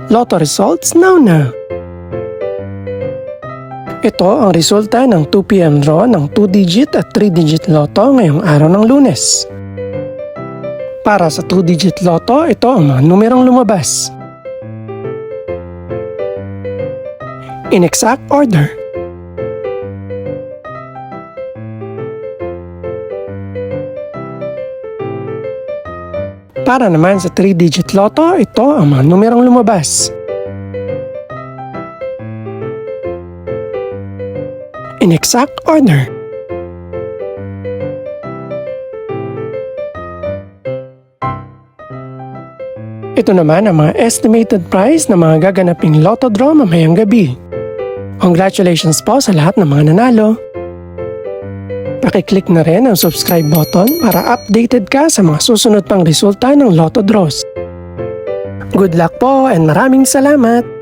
Lotto results now. Ito ang resulta ng 2 PM draw ng 2-digit at 3-digit lotto ngayong araw ng Lunes. Para sa 2-digit lotto, ito ang mga numerong lumabas. In exact order. Para naman sa 3-digit lotto, ito ang mga numerong lumabas. In exact order. Ito naman ang mga estimated price ng mga gaganaping lotto draw mamayang gabi. Congratulations po sa lahat ng mga nanalo. Pakiclick na rin ang subscribe button para updated ka sa mga susunod pang resulta ng lotto draws. Good luck po and maraming salamat!